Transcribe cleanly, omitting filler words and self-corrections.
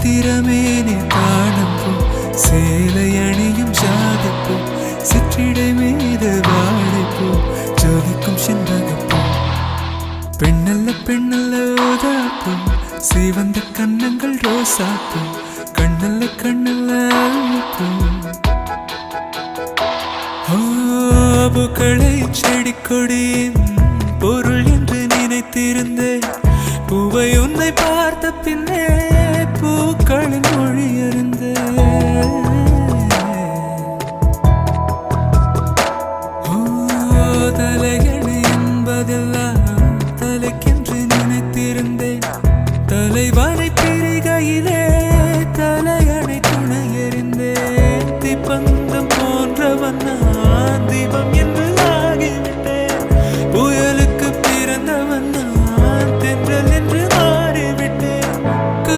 சித்திரமேனே தாழம்பூ சேலை அணியும் ஜாதிப்பூ சிற்றிடை மீது வாழைப்பூ ஜோதிக்கும் செண்பகப்பூ பெண்ணல்ல பெண்ணல்ல ஊதாப்பூ சிவந்த கன்னங்கள் ரோசாப்பூ கண்ணல்ல கண்ணல்ல பூ பூக்களை செடி கொடியின் பொருள் என்று நினைத்திருந்தேன் பூவை உன்னை பார்த்த பின்னே